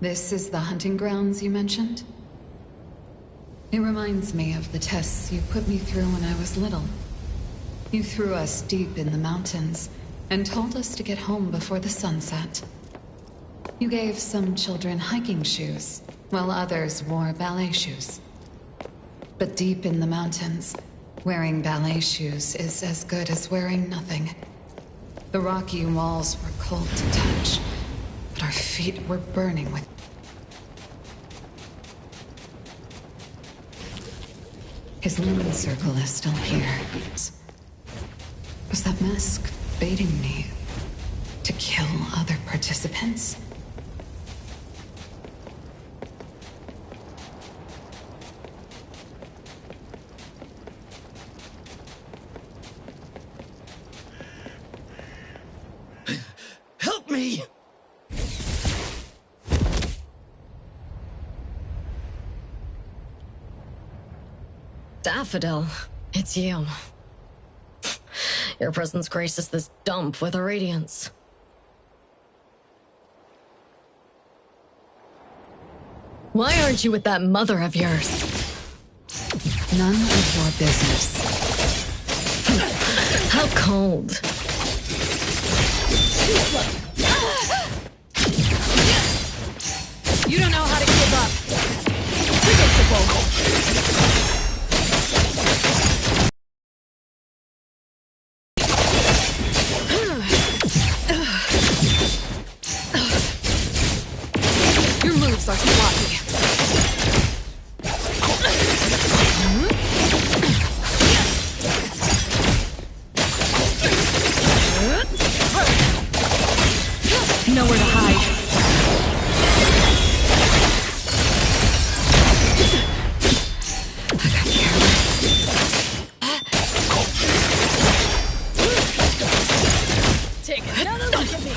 This is the hunting grounds you mentioned? It reminds me of the tests you put me through when I was little. You threw us deep in the mountains and told us to get home before the sunset. You gave some children hiking shoes, while others wore ballet shoes. But deep in the mountains, wearing ballet shoes is as good as wearing nothing. The rocky walls were cold to touch, but our feet were burning with... His lumen circle is still here. Was that mask baiting me to kill other participants? Help me! Daffodil, it's you. Your presence graces this dump with a radiance. Why aren't you with that mother of yours? None of your business. How cold. You don't know how to give up. Predictable. Your moves are sloppy. Nowhere to hide. Take another look at me.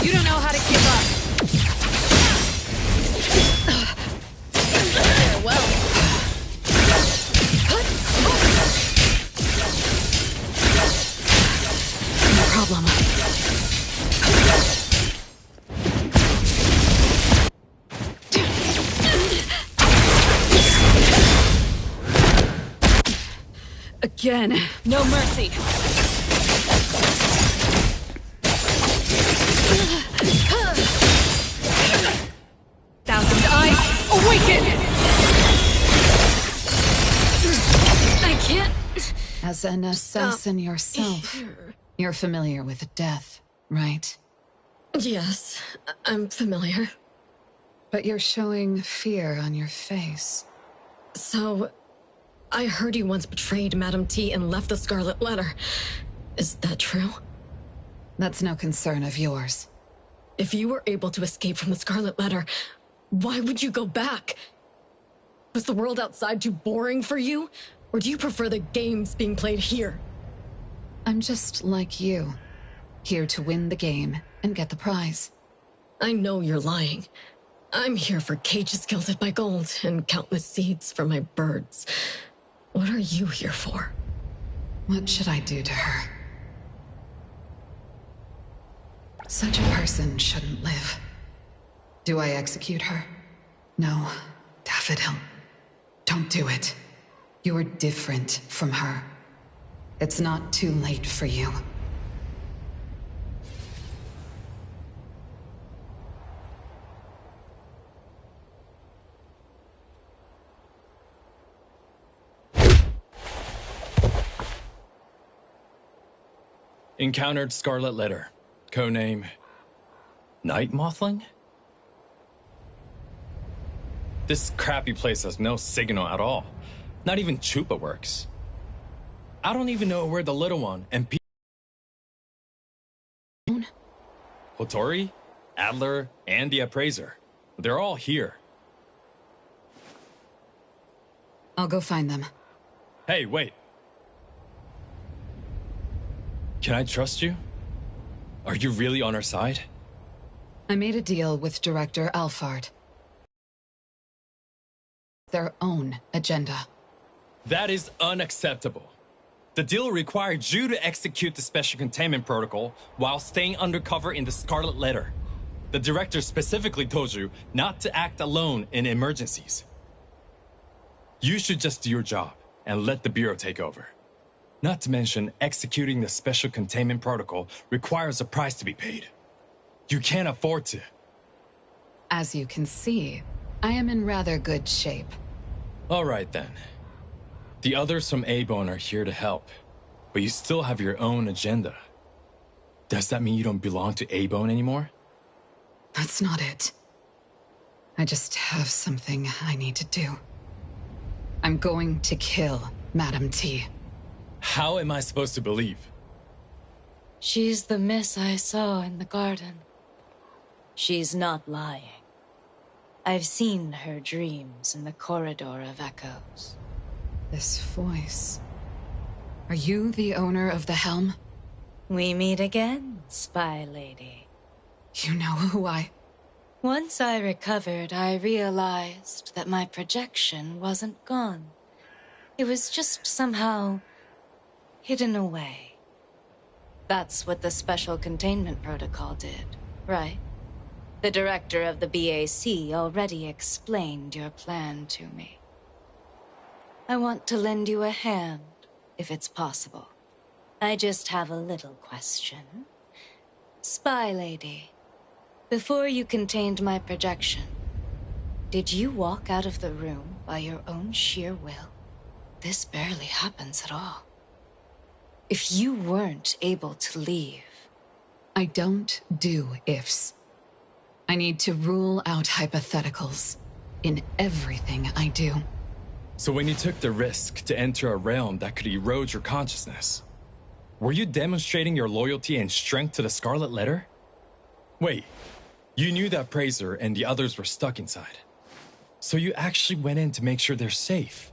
You don't know how to give up. Farewell. No problem. Again. No mercy. Thousand eyes, awaken! I can't... As an assassin yourself, Here. you're familiar with death, right? Yes, I'm familiar. But you're showing fear on your face. So, I heard you once betrayed Madame T and left the Scarlet Letter. Is that true? That's no concern of yours. If you were able to escape from the Scarlet Letter, why would you go back? Was the world outside too boring for you? Or do you prefer the games being played here? I'm just like you, here to win the game and get the prize. I know you're lying. I'm here for cages gilded by gold and countless seeds for my birds. What are you here for? What should I do to her? Such a person shouldn't live. Do I execute her? No, Daffodil. Don't do it. You're different from her. It's not too late for you. Encountered Scarlet Letter. Codename... Night Mothling? This crappy place has no signal at all. Not even Chupa works. I don't even know where the little one and Hotori, Adler, and the Appraiser. They're all here. I'll go find them. Hey, wait. Can I trust you? Are you really on our side? I made a deal with Director Alfard. Their own agenda. That is unacceptable. The deal required you to execute the special containment protocol while staying undercover in the Scarlet Letter. The director specifically told you not to act alone in emergencies. You should just do your job and let the Bureau take over. Not to mention, executing the special containment protocol requires a price to be paid. You can't afford to. As you can see, I am in rather good shape. All right then. The others from A-Bone are here to help, but you still have your own agenda. Does that mean you don't belong to A-Bone anymore? That's not it. I just have something I need to do. I'm going to kill Madam T. How am I supposed to believe? She's the miss I saw in the garden. She's not lying. I've seen her dreams in the corridor of echoes. This voice. Are you the owner of the helm? We meet again, spy lady. You know who I... Once I recovered, I realized that my projection wasn't gone. It was just somehow hidden away. That's what the special containment protocol did, right? The director of the BAC already explained your plan to me. I want to lend you a hand, if it's possible. I just have a little question. Spy lady, before you contained my projection, did you walk out of the room by your own sheer will? This barely happens at all. If you weren't able to leave... I don't do ifs. I need to rule out hypotheticals in everything I do. So when you took the risk to enter a realm that could erode your consciousness, were you demonstrating your loyalty and strength to the Scarlet Letter? Wait, you knew that Praiser and the others were stuck inside. So you actually went in to make sure they're safe.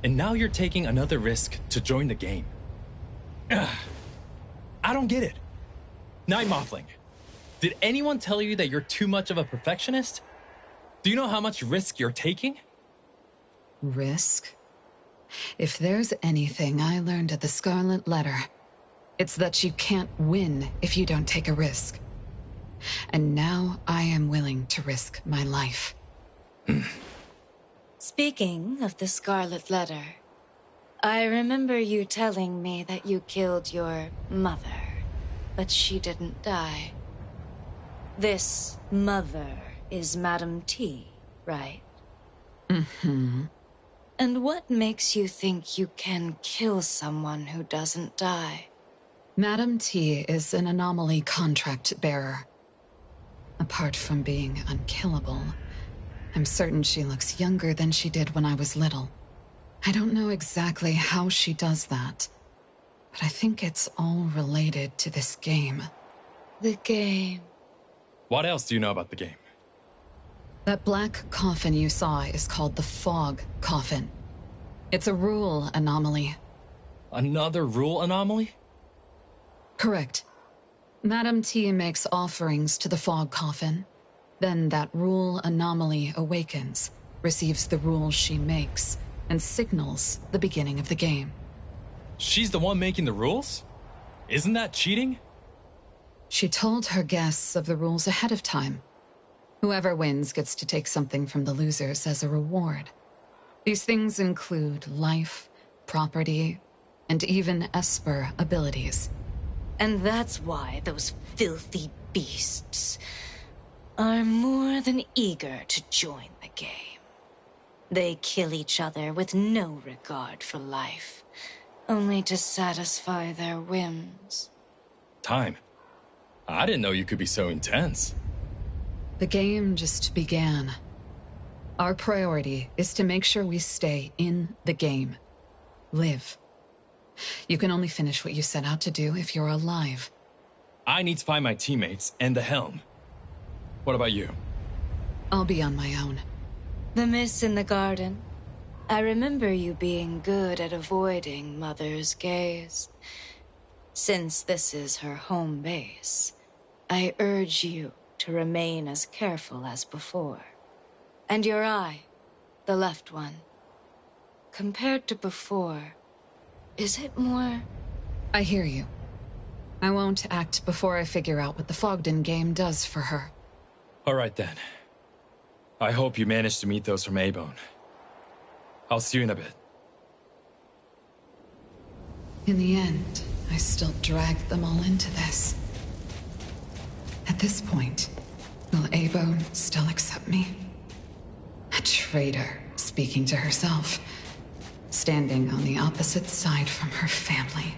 And now you're taking another risk to join the game. Ugh. I don't get it. Night Mothling, did anyone tell you that you're too much of a perfectionist? Do you know how much risk you're taking? Risk? If there's anything I learned at the Scarlet Letter, it's that you can't win if you don't take a risk. And now I am willing to risk my life. Speaking of the Scarlet Letter, I remember you telling me that you killed your mother, but she didn't die. This mother is Madam T, right? Mm-hmm. And what makes you think you can kill someone who doesn't die? Madam T is an anomaly contract bearer. Apart from being unkillable, I'm certain she looks younger than she did when I was little. I don't know exactly how she does that, but I think it's all related to this game. The game. What else do you know about the game? That black coffin you saw is called the Fog Coffin. It's a rule anomaly. Another rule anomaly? Correct. Madam T makes offerings to the Fog Coffin. Then that rule anomaly awakens, receives the rules she makes, and signals the beginning of the game. She's the one making the rules? Isn't that cheating? She told her guests of the rules ahead of time. Whoever wins gets to take something from the losers as a reward. These things include life, property, and even Esper abilities. And that's why those filthy beasts are more than eager to join the game. They kill each other with no regard for life, only to satisfy their whims. Time. I didn't know you could be so intense. The game just began. Our priority is to make sure we stay in the game. Live. You can only finish what you set out to do if you're alive. I need to find my teammates and the helm. What about you? I'll be on my own. The miss in the garden. I remember you being good at avoiding Mother's gaze. Since this is her home base, I urge you to remain as careful as before. And your eye, the left one. Compared to before, is it more... I hear you. I won't act before I figure out what the Fogden game does for her. All right then. I hope you managed to meet those from A-Bone. I'll see you in a bit. In the end, I still dragged them all into this. At this point, will A-Bone still accept me? A traitor speaking to herself, standing on the opposite side from her family.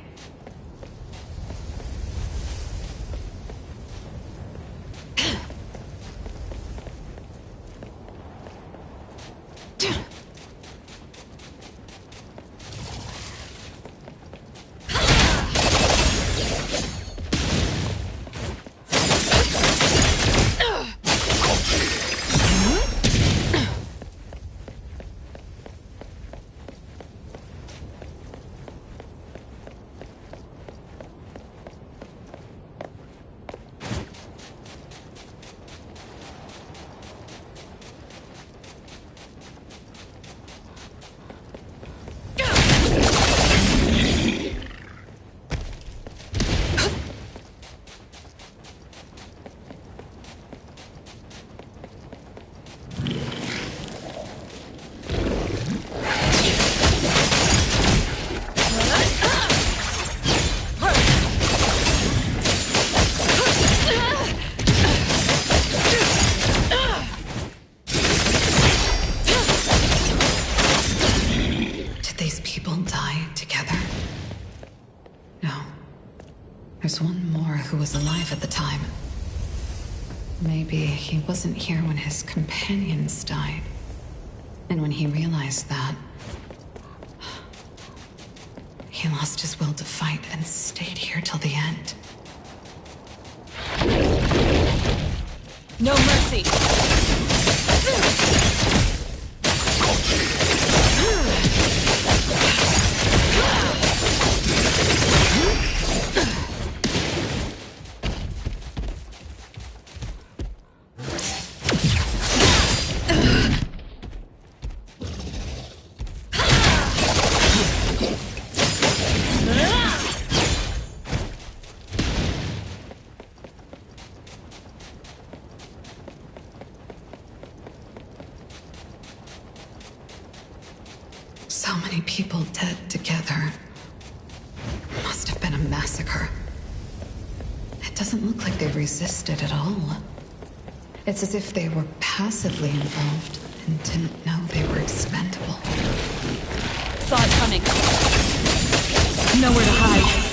There's one more who was alive at the time. Maybe he wasn't here when his companions died. And when he realized that, he lost his will to fight and stayed here till the end. No mercy! So many people dead together. Must have been a massacre. It doesn't look like they resisted at all. It's as if they were passively involved and didn't know they were expendable. Saw it coming. Nowhere to hide.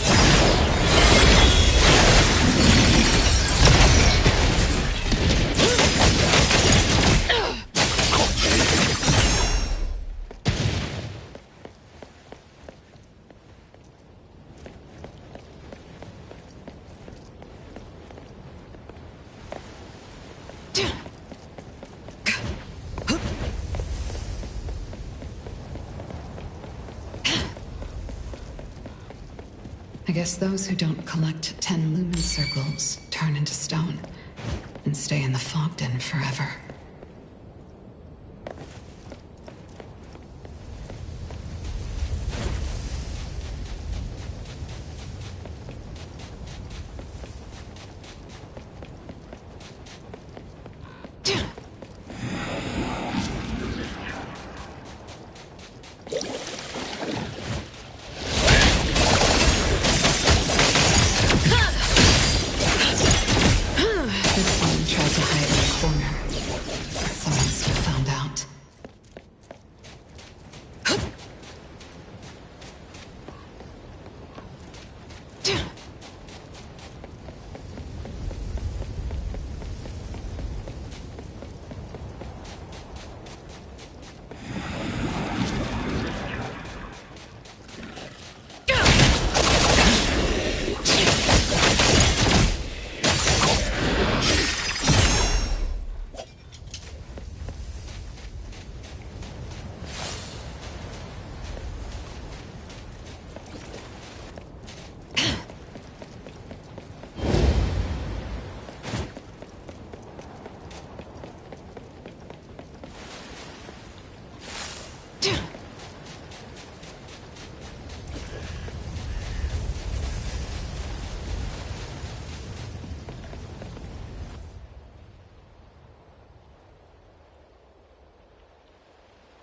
I guess those who don't collect 10 lumen circles turn into stone and stay in the Fogden forever. This one tried to hide in a corner.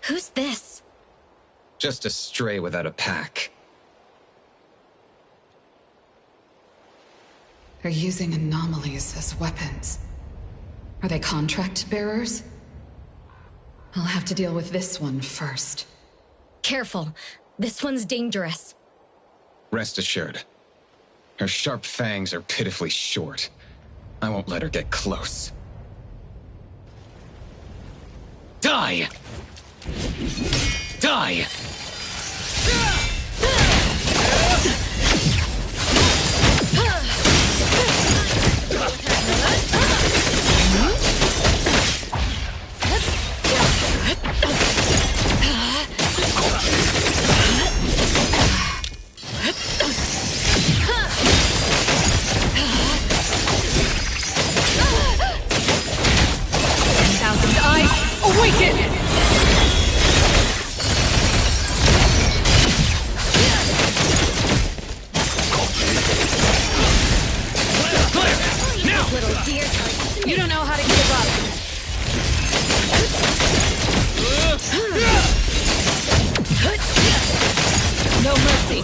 Who's this? Just a stray without a pack. They're using anomalies as weapons. Are they contract bearers? I'll have to deal with this one first. Careful. This one's dangerous. Rest assured. Her sharp fangs are pitifully short. I won't let her get close. Die! Die! Awaken! Little deer, you don't know how to give up. No mercy.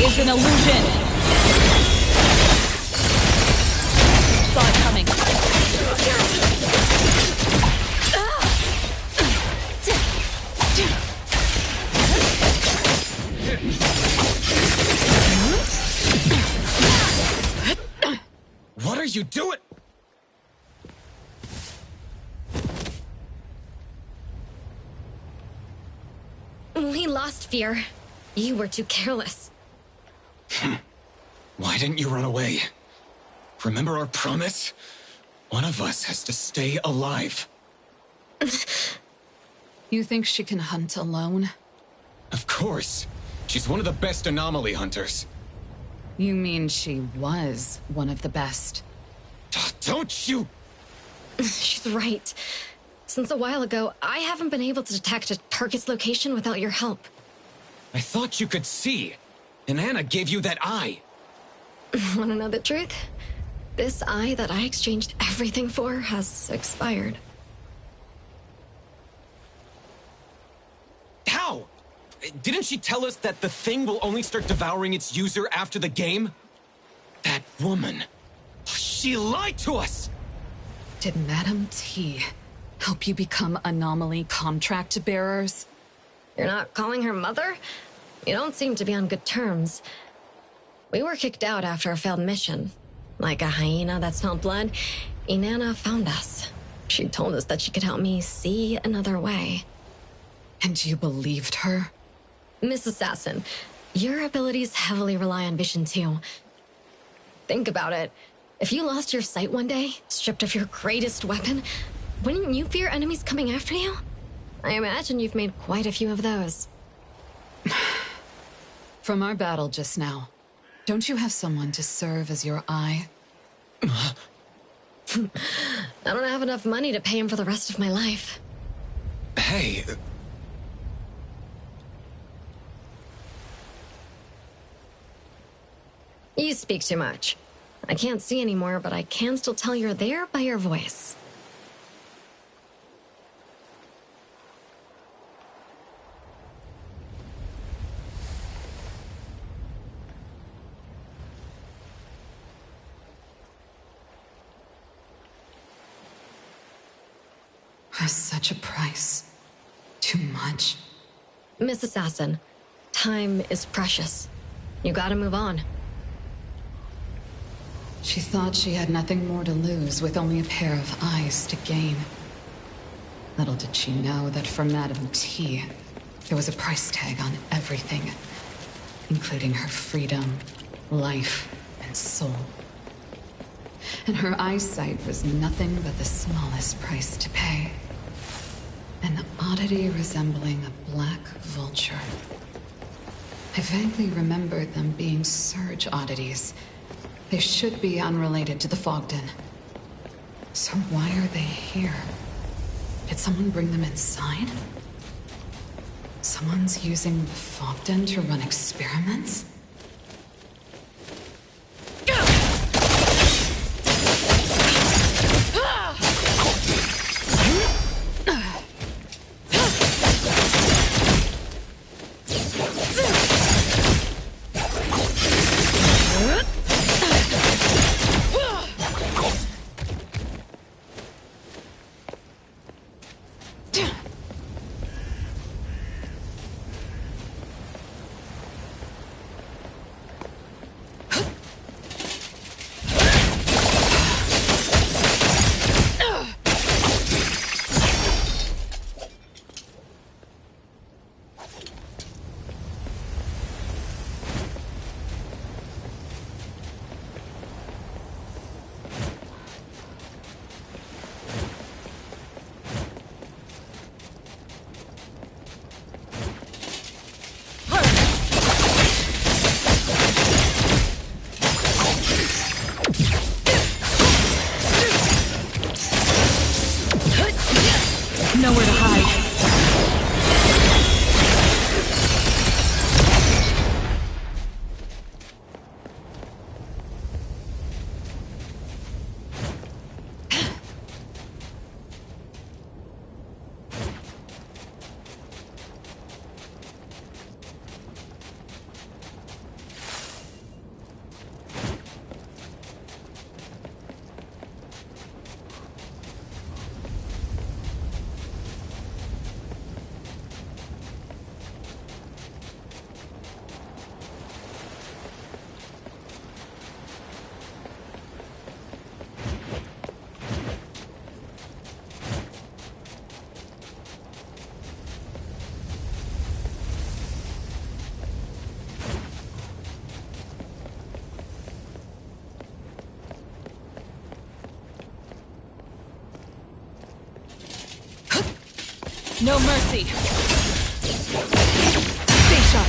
Is an illusion. Saw it coming. What are you doing? We lost Fear. You were too careless. Why didn't you run away? Remember our promise? One of us has to stay alive. You think she can hunt alone? Of course. She's one of the best anomaly hunters. You mean she was one of the best? Don't you? She's right. Since a while ago, I haven't been able to detect a target's location without your help. I thought you could see. And Anna gave you that eye. Want to know the truth? This eye that I exchanged everything for has expired. How? Didn't she tell us that the thing will only start devouring its user after the game? That woman. She lied to us! Did Madam T help you become anomaly contract bearers? You're not calling her mother? You don't seem to be on good terms. We were kicked out after a failed mission. Like a hyena that smelled blood, Inanna found us. She told us that she could help me see another way. And you believed her? Miss Assassin, your abilities heavily rely on vision too. Think about it. If you lost your sight one day, stripped of your greatest weapon, wouldn't you fear enemies coming after you? I imagine you've made quite a few of those. From our battle just now, don't you have someone to serve as your eye? I don't have enough money to pay him for the rest of my life. Hey... You speak too much. I can't see anymore, but I can still tell you're there by your voice. For such a price. Too much. Miss Assassin, time is precious. You gotta move on. She thought she had nothing more to lose with only a pair of eyes to gain. Little did she know that for Madame T, there was a price tag on everything, including her freedom, life, and soul. And her eyesight was nothing but the smallest price to pay. An oddity resembling a black vulture. I vaguely remember them being surge oddities. They should be unrelated to the Fogden. So why are they here? Did someone bring them inside? Someone's using the Fogden to run experiments? Nowhere to hide. No mercy. Stay sharp.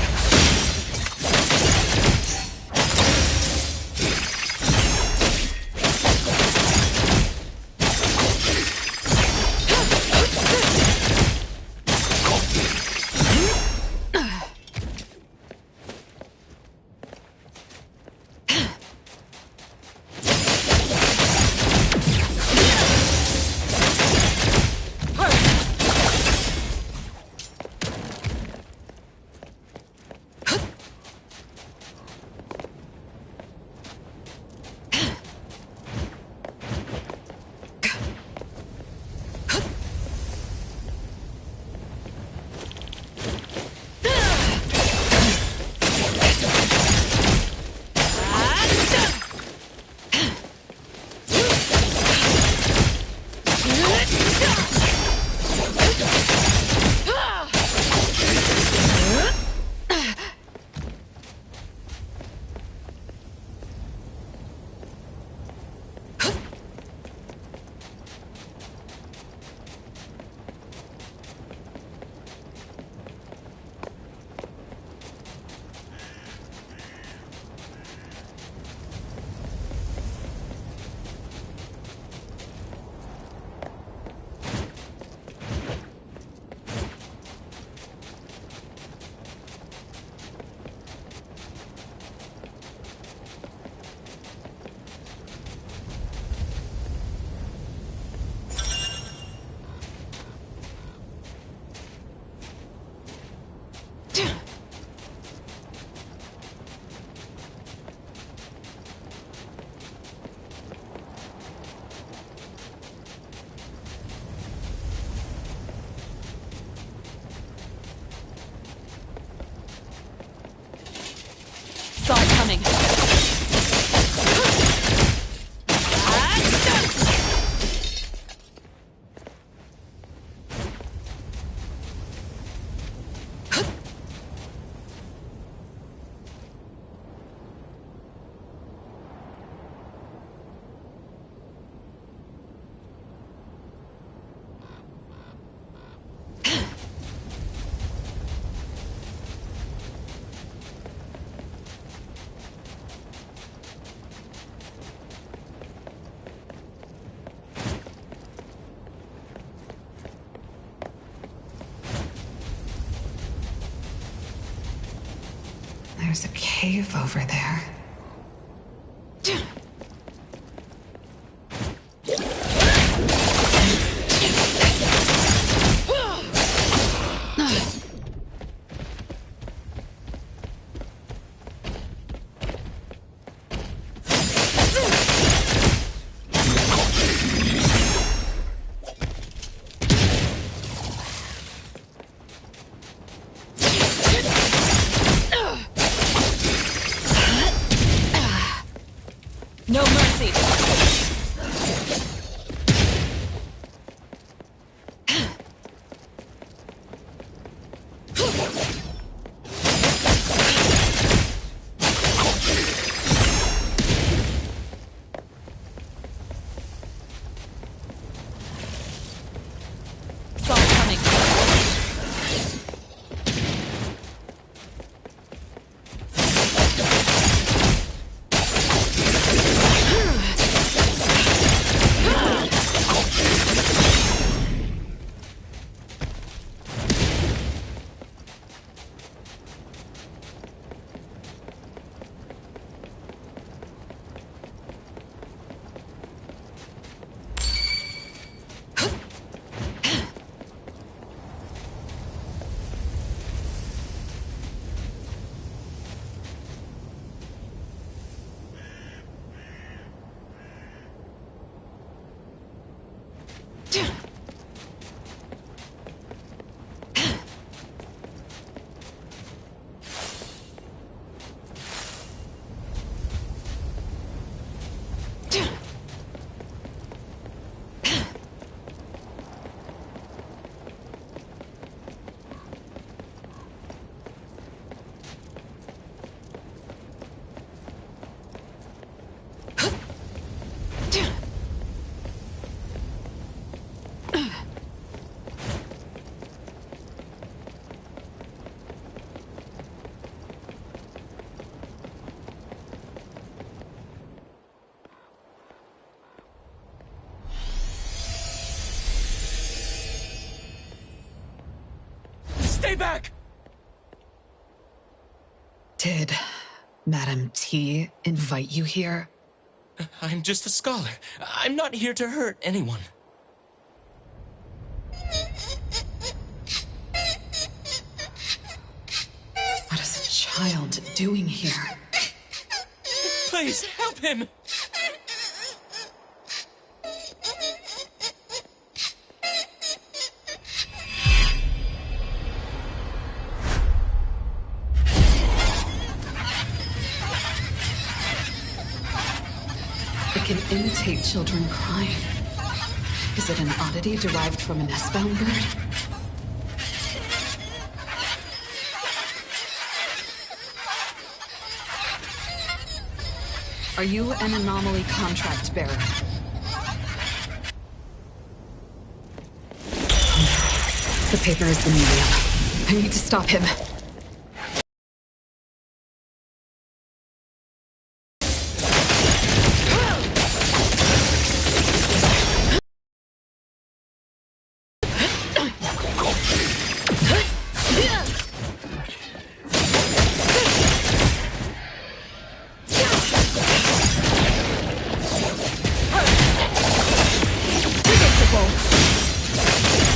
cave over there. No mercy. Saw it coming. Stay back! Did Madam T invite you here? I'm just a scholar. I'm not here to hurt anyone. What is a child doing here? Please, help him! It can imitate children crying. Is it an oddity derived from a nest-bound bird? Are you an anomaly contract bearer? The paper is the medium. I need to stop him.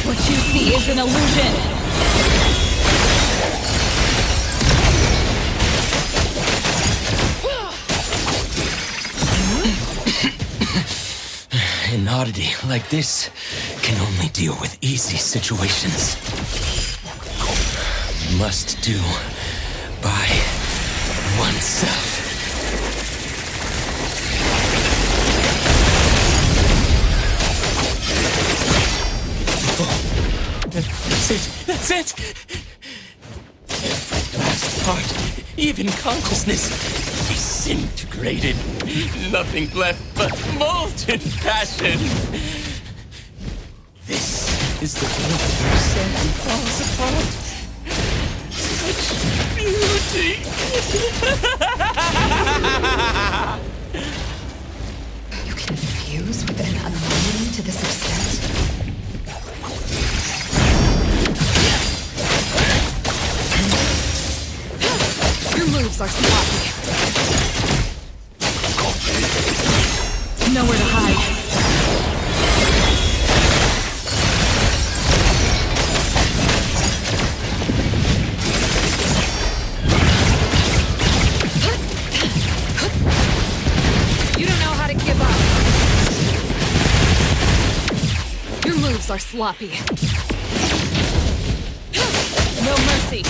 What you see is an illusion. An oddity like this can only deal with easy situations. Must do by oneself. That's it! That's it! Last part, even consciousness, disintegrated. Nothing left but molten passion. This is the world where something falls apart. Such beauty! You can fuse with an anomaly to this extent? Your moves are sloppy. moves are sloppy. No mercy.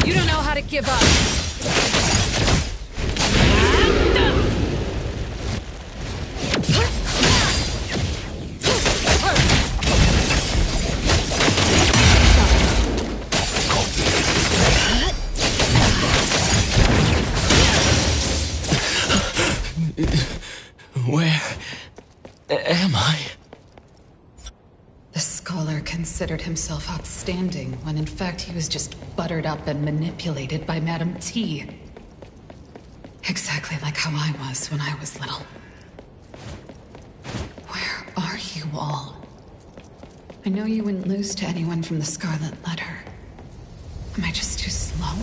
You don't know how to give up. Where am I? The scholar considered himself outstanding when in fact he was just buttered up and manipulated by Madame T. Exactly like how I was when I was little. Where are you all? I know you wouldn't lose to anyone from the Scarlet Letter. Am I just too slow?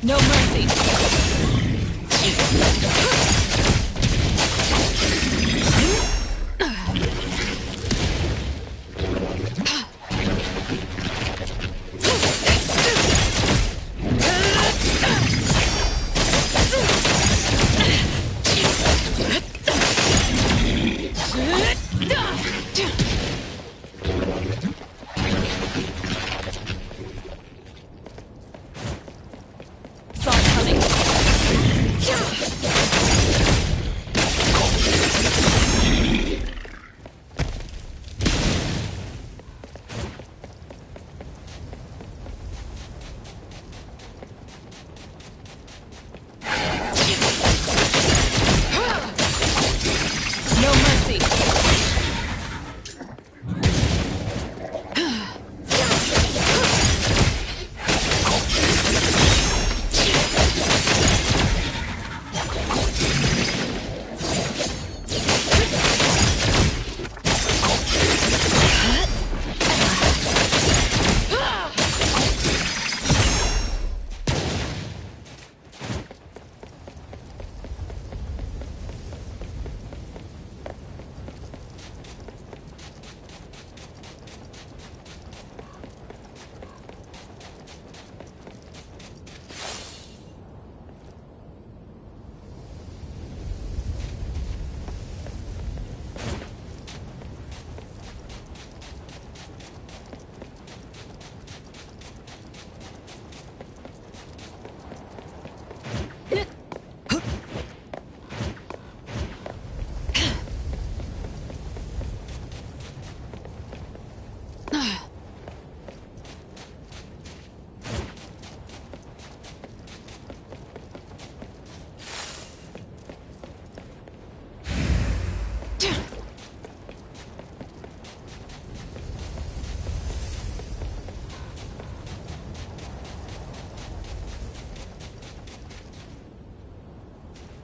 No mercy. Saw it coming. No mercy.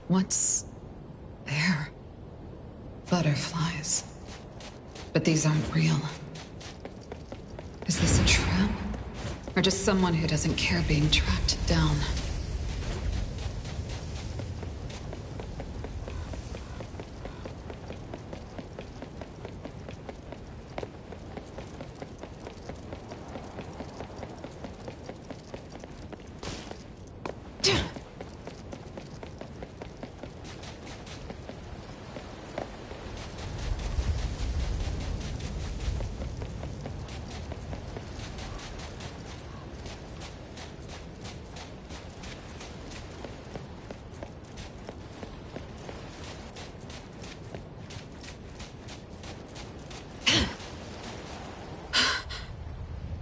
What's there? Butterflies. But these aren't real. Is this a trap? Or just someone who doesn't care being tracked down?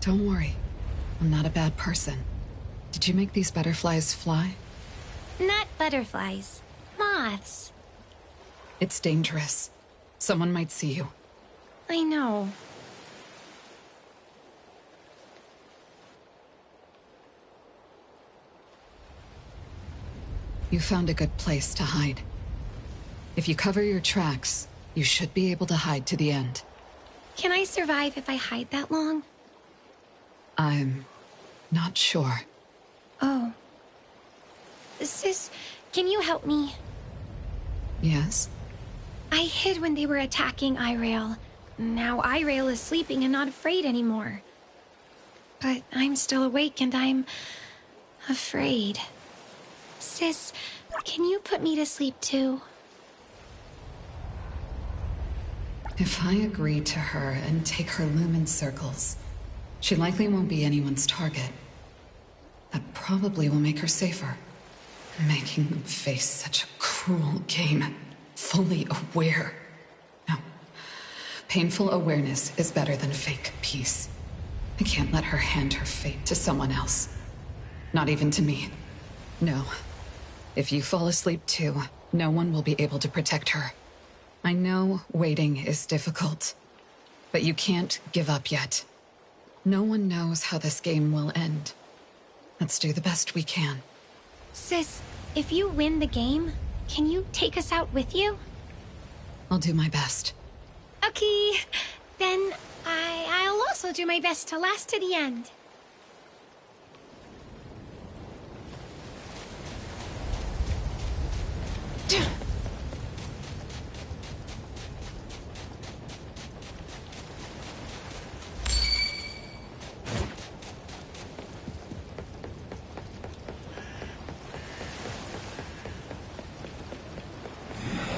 Don't worry. I'm not a bad person. Did you make these butterflies fly? Not butterflies. Moths. It's dangerous. Someone might see you. I know. You found a good place to hide. If you cover your tracks, you should be able to hide to the end. Can I survive if I hide that long? I'm Not sure. Oh. Sis, can you help me? Yes? I hid when they were attacking Irail. Now Irail is sleeping and not afraid anymore. But I'm still awake and I'm afraid. Sis, can you put me to sleep too? If I agree to her and take her lumen circles, she likely won't be anyone's target. That probably will make her safer. Making them face such a cruel game. Fully aware. No. Painful awareness is better than fake peace. I can't let her hand her fate to someone else. Not even to me. No. If you fall asleep too, no one will be able to protect her. I know waiting is difficult, but you can't give up yet. No one knows how this game will end. Let's do the best we can. Sis, if you win the game, can you take us out with you? I'll do my best. Okay, then I'll also do my best to last to the end.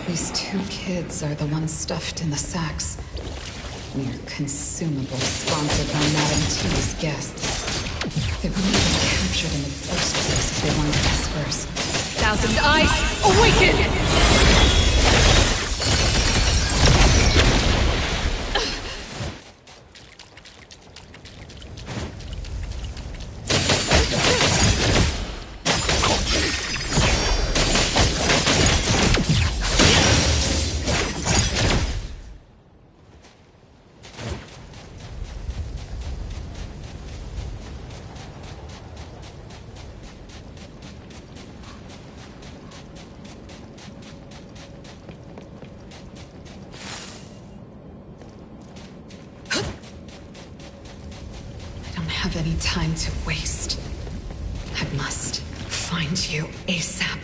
These two kids are the ones stuffed in the sacks. Mere consumables sponsored by Madame T's guests. They wouldn't have been captured in the first place if they weren't Vespers. Thousand eyes, awaken! Have any time to waste. I must find you ASAP.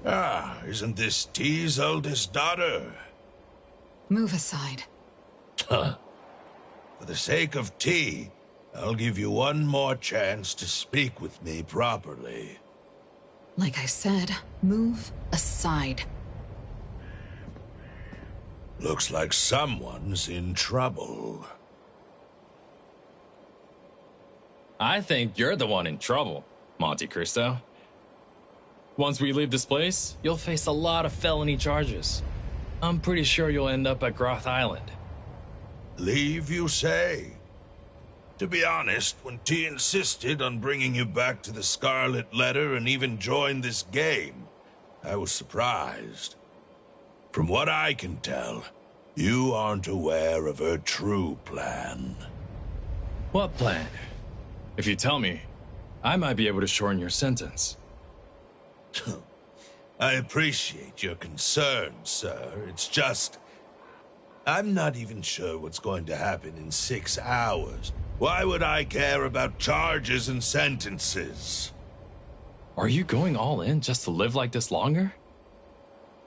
Ah, isn't this T's oldest daughter? Move aside. For the sake of T, I'll give you one more chance to speak with me properly. Like I said, move aside. Looks like someone's in trouble. I think you're the one in trouble, Monte Cristo. Once we leave this place, you'll face a lot of felony charges. I'm pretty sure you'll end up at Groth Island. Leave, you say? To be honest, when T insisted on bringing you back to the Scarlet Letter and even joined this game, I was surprised. From what I can tell, you aren't aware of her true plan. What plan? If you tell me, I might be able to shorten your sentence. I appreciate your concern, sir. It's just... I'm not even sure what's going to happen in 6 hours. Why would I care about charges and sentences? Are you going all in just to live like this longer?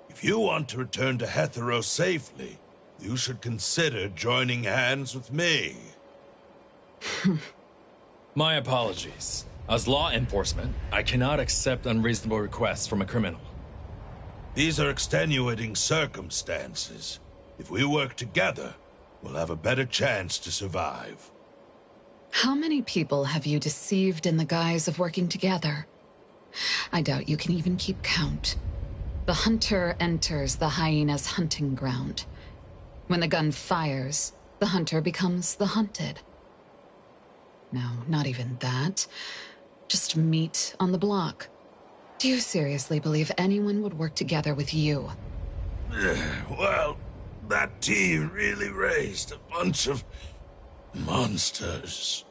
If you want to return to Hetero safely, you should consider joining hands with me. My apologies. As law enforcement, I cannot accept unreasonable requests from a criminal. These are extenuating circumstances. If we work together, we'll have a better chance to survive. How many people have you deceived in the guise of working together? I doubt you can even keep count. The hunter enters the hyena's hunting ground. When the gun fires, the hunter becomes the hunted. No, not even that. Just meat on the block. Do you seriously believe anyone would work together with you? Well, that tea really raised a bunch of monsters.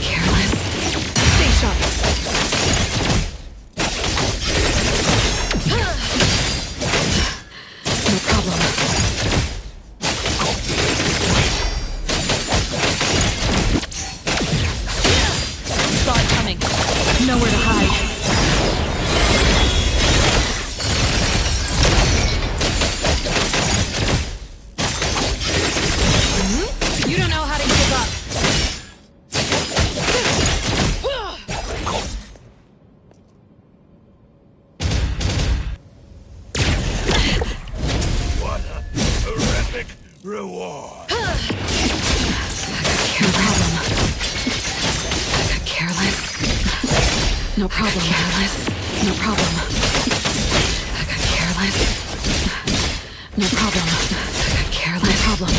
Careless. Stay sharp. No problem. Saw it coming. Nowhere to hide. You don't know how to give up. What a horrific reward. No problem. Careless. No problem. Careless. No problem. I got careless. No problem. I got careless. No problem.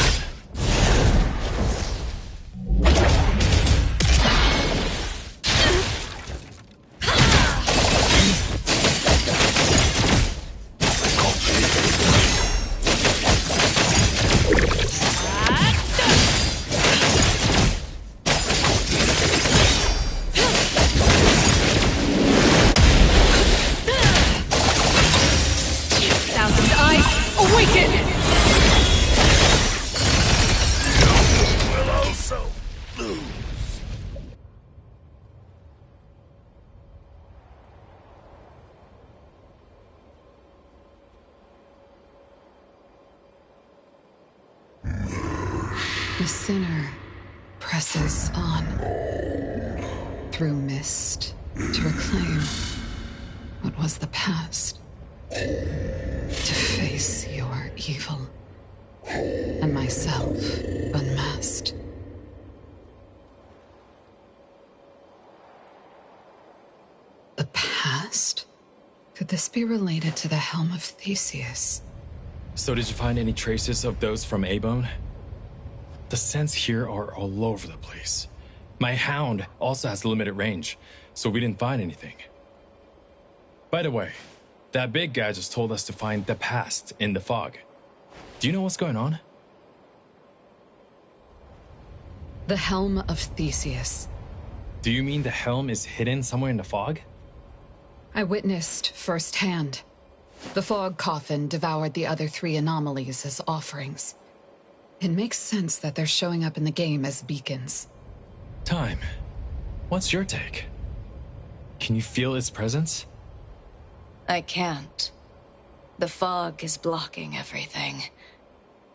Thousand eyes, awaken! Will also lose. The sinner presses on through mist to reclaim what was the past, to face your evil and myself unmasked. The past? Could this be related to the Helm of Theseus? So did you find any traces of those from A-Bone? The scents here are all over the place. My hound also has limited range, so we didn't find anything. By the way, that big guy just told us to find the past in the fog. Do you know what's going on? The Helm of Theseus. Do you mean the helm is hidden somewhere in the fog? I witnessed firsthand. The fog coffin devoured the other 3 anomalies as offerings. It makes sense that they're showing up in the game as beacons. Time. What's your take? Can you feel its presence? I can't. The fog is blocking everything.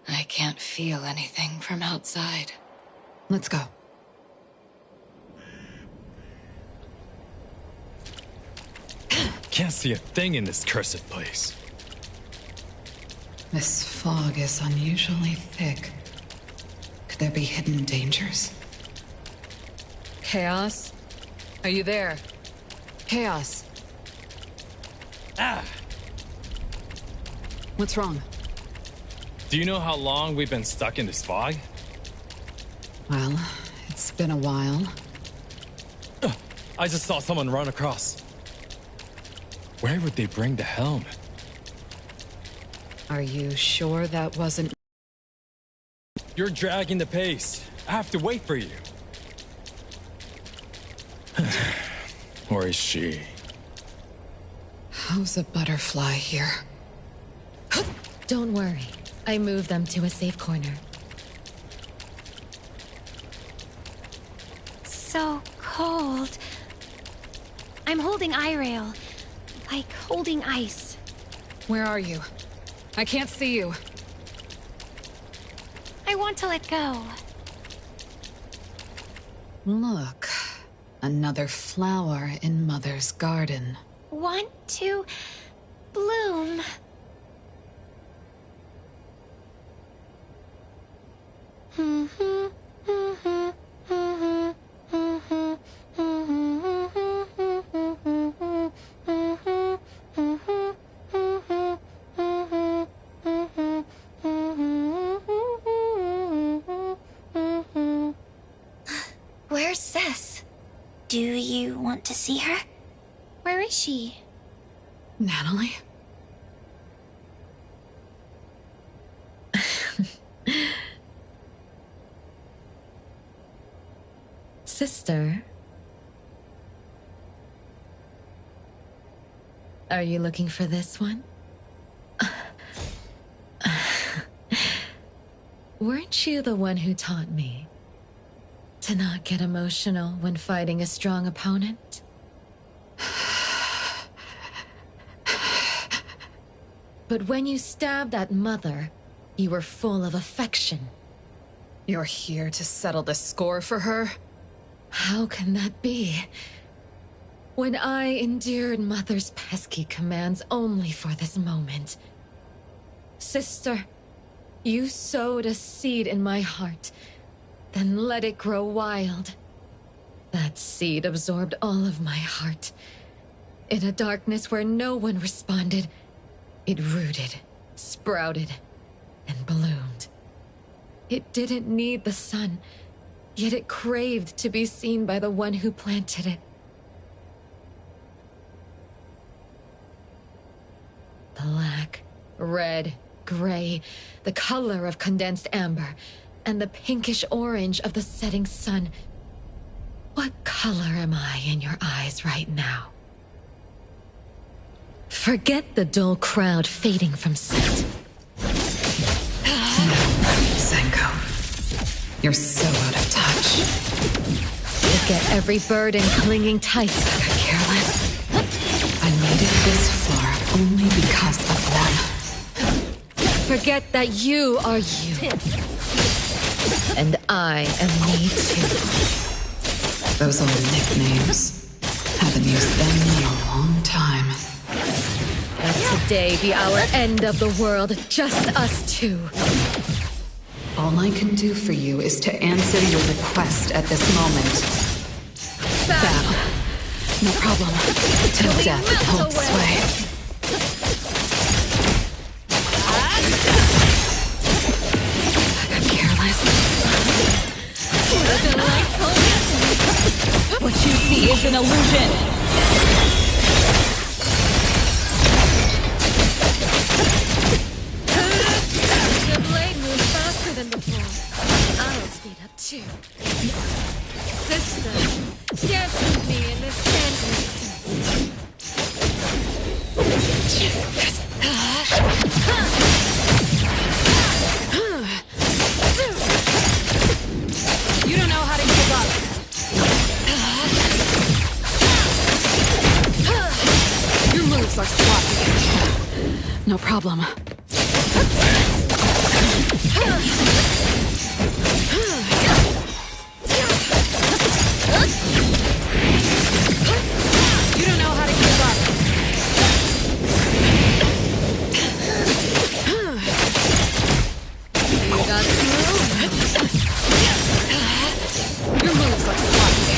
I can't feel anything from outside. Let's go. Can't see a thing in this cursed place. This fog is unusually thick. Could there be hidden dangers? Chaos? Are you there? Chaos. Ah! What's wrong? Do you know how long we've been stuck in this fog? Well, it's been a while. I just saw someone run across. Where would they bring the helm? Are you sure that wasn't... You're dragging the pace. I have to wait for you. Or is she? How's a butterfly here? Don't worry. I moved them to a safe corner. So cold. I'm holding I-rail. Like holding ice. Where are you? I can't see you. I want to let go. Look, another flower in Mother's garden. Want to bloom. Where's Sis? Do you want to see her? Where is she? Natalie? Sister? Are you looking for this one? Weren't you the one who taught me to not get emotional when fighting a strong opponent? But when you stabbed that mother, you were full of affection. You're here to settle the score for her? How can that be? When I endured Mother's pesky commands only for this moment. Sister, you sowed a seed in my heart, then let it grow wild. That seed absorbed all of my heart. In a darkness where no one responded, it rooted, sprouted, and bloomed. It didn't need the sun, yet it craved to be seen by the one who planted it. Black, red, gray, the color of condensed amber, and the pinkish orange of the setting sun. What color am I in your eyes right now? Forget the dull crowd fading from sight. Zenko, you're so out of touch. Look at every burden clinging tight. I got careless. I made it this far only because of them. Forget that you are you. And I am me too. Those old nicknames. Haven't used them in a long time. Let today be our end of the world, just us two. All I can do for you is to answer your request at this moment. Bow. No problem. Till death holds sway. I got careless. What you see is an illusion. The blade moves faster than before. I'll speed up too. Sister, dance with me in this sandwich. You don't know how to give up. Your moves are sloppy. No problem. You don't know how to give up. You got through? Your moves are sloppy.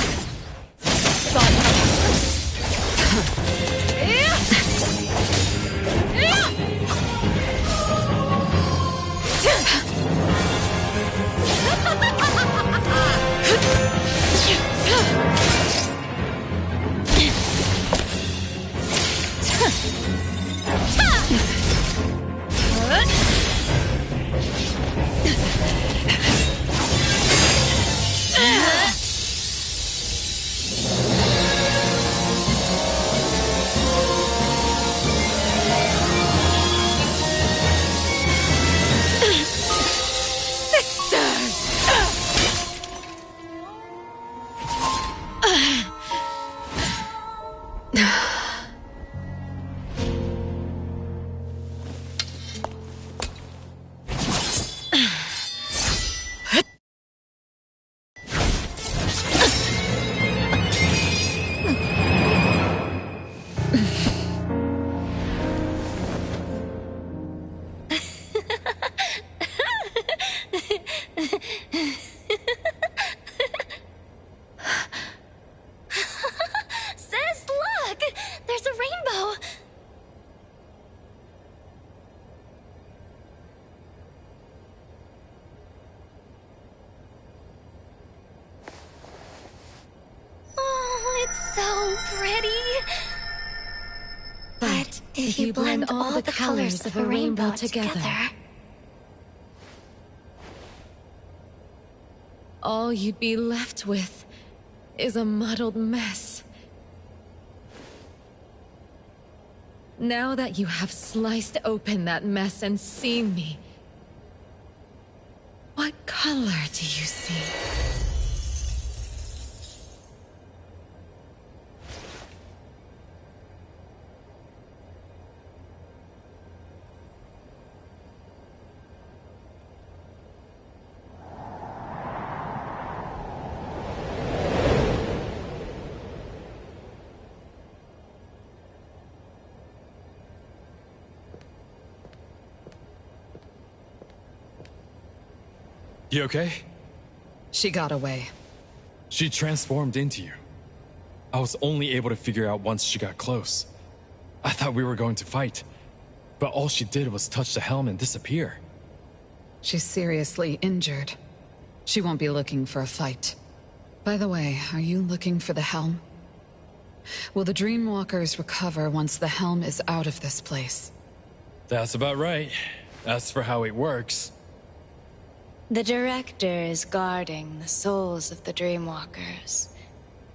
But if you blend all the colors of a rainbow together, all you'd be left with is a muddled mess. Now that you have sliced open that mess and seen me, what color do you see? You okay? She got away. She transformed into you. I was only able to figure out once she got close. I thought we were going to fight, but all she did was touch the helm and disappear. She's seriously injured. She won't be looking for a fight. By the way, are you looking for the helm? Will the Dreamwalkers recover once the helm is out of this place? That's about right. As for how it works... The Director is guarding the souls of the Dreamwalkers.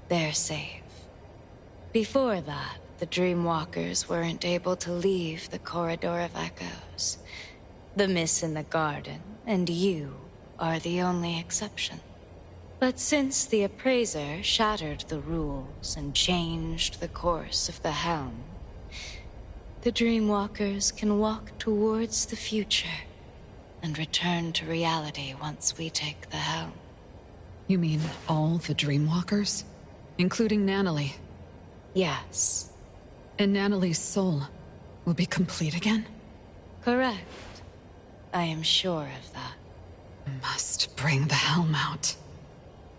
They're safe. Before that, the Dreamwalkers weren't able to leave the Corridor of Echoes. The Miss in the Garden, and you, are the only exception. But since the Appraiser shattered the rules and changed the course of the helm, the Dreamwalkers can walk towards the future and return to reality once we take the helm. You mean all the Dreamwalkers? Including Natalie? Yes. And Natalie's soul will be complete again? Correct. I am sure of that. Must bring the helm out.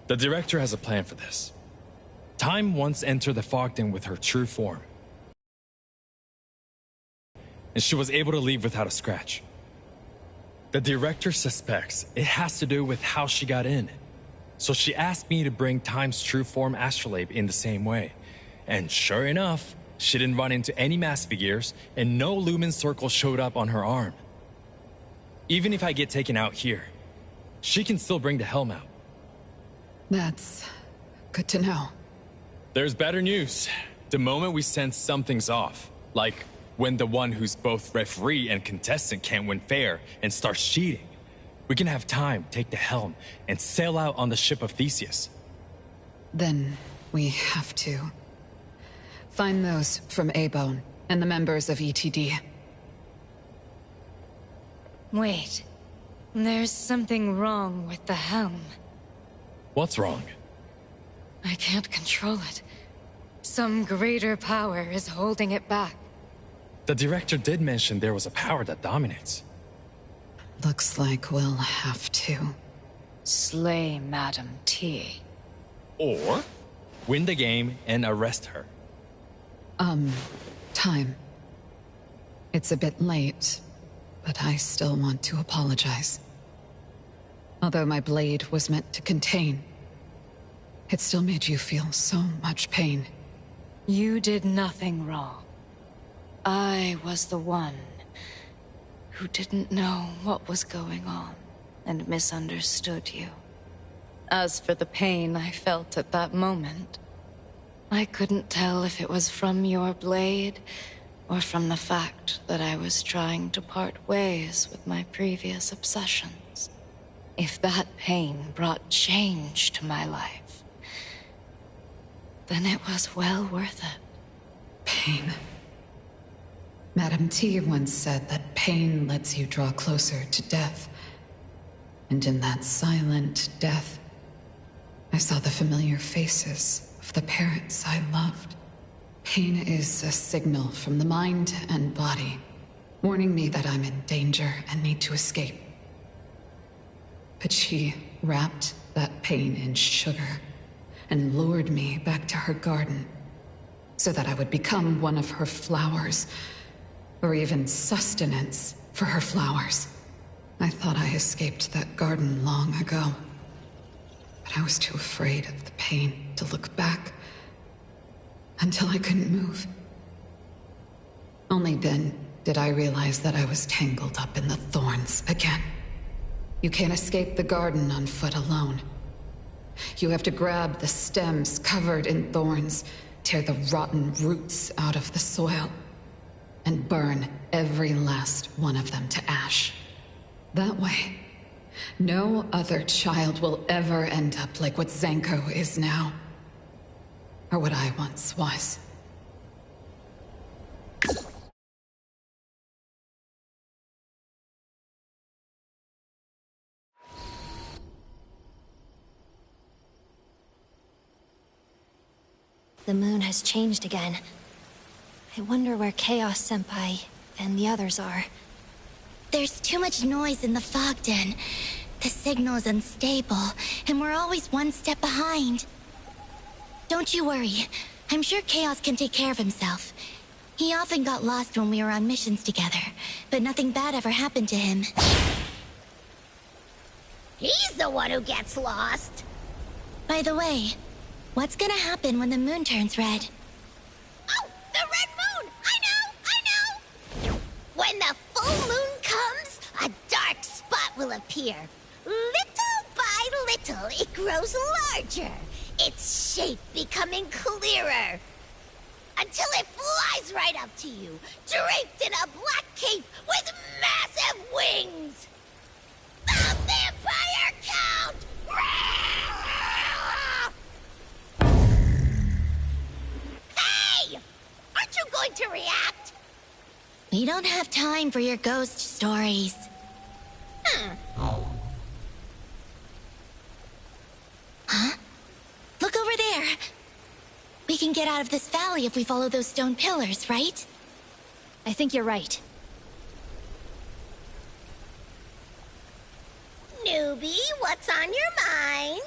The Director has a plan for this. Time once entered the Fogden with her true form, and she was able to leave without a scratch. The Director suspects it has to do with how she got in. So she asked me to bring Time's true form astrolabe in the same way. And sure enough, she didn't run into any mass figures, and no lumen circle showed up on her arm. Even if I get taken out here, she can still bring the helm out. That's good to know. There's better news. The moment we sense something's off, like when the one who's both referee and contestant can't win fair and starts cheating, we can have Time take the helm and sail out on the ship of Theseus. Then we have to find those from A-Bone and the members of ETD. Wait. There's something wrong with the helm. What's wrong? I can't control it. Some greater power is holding it back. The Director did mention there was a power that dominates. Looks like we'll have to Slay Madam T. Or win the game and arrest her. Time. It's a bit late, but I still want to apologize. Although my blade was meant to contain, it still made you feel so much pain. You did nothing wrong. I was the one who didn't know what was going on and misunderstood you. As for the pain I felt at that moment, I couldn't tell if it was from your blade or from the fact that I was trying to part ways with my previous obsessions. If that pain brought change to my life, then it was well worth it. Pain. Madame T once said that pain lets you draw closer to death. And in that silent death, I saw the familiar faces of the parents I loved. Pain is a signal from the mind and body, warning me that I'm in danger and need to escape. But she wrapped that pain in sugar and lured me back to her garden so that I would become one of her flowers, or even sustenance for her flowers. I thought I escaped that garden long ago, but I was too afraid of the pain to look back until I couldn't move. Only then did I realize that I was tangled up in the thorns again. You can't escape the garden on foot alone. You have to grab the stems covered in thorns, tear the rotten roots out of the soil, and burn every last one of them to ash. That way, no other child will ever end up like what Zanko is now. Or what I once was. The moon has changed again. I wonder where Chaos Senpai and the others are. There's too much noise in the Fogden. The signal is unstable, and we're always one step behind. Don't you worry. I'm sure Chaos can take care of himself. He often got lost when we were on missions together, but nothing bad ever happened to him. He's the one who gets lost. By the way, what's gonna happen when the moon turns red? Oh, the red moon! I know! When the full moon comes, a dark spot will appear. Little by little, it grows larger, its shape becoming clearer. Until it flies right up to you, draped in a black cape with massive wings! The Vampire Count! Hey! Aren't you going to react? We don't have time for your ghost stories. Huh? Look over there! We can get out of this valley if we follow those stone pillars, right? I think you're right. Newbie, what's on your mind?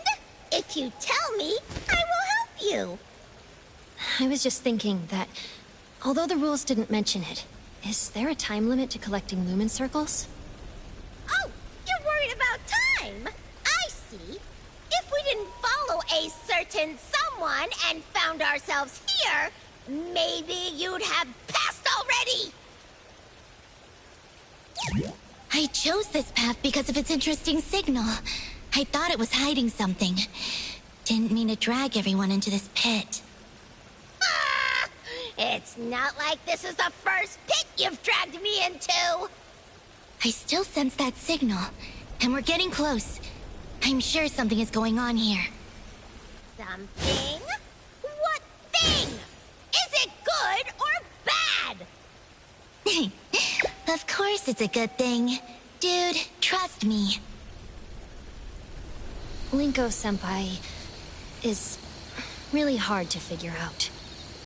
If you tell me, I will help you. I was just thinking that, although the rules didn't mention it, is there a time limit to collecting lumen circles? Oh, you're worried about time. I see. If we didn't follow a certain someone and found ourselves here, maybe you'd have passed already. I chose this path because of its interesting signal. I thought it was hiding something. Didn't mean to drag everyone into this pit. Ah, it's not like this is the first pit you've dragged me into. I still sense that signal, and we're getting close. I'm sure something is going on here. Something? What thing? Is it good or bad? Of course it's a good thing. Dude, trust me. Linko-senpai is really hard to figure out.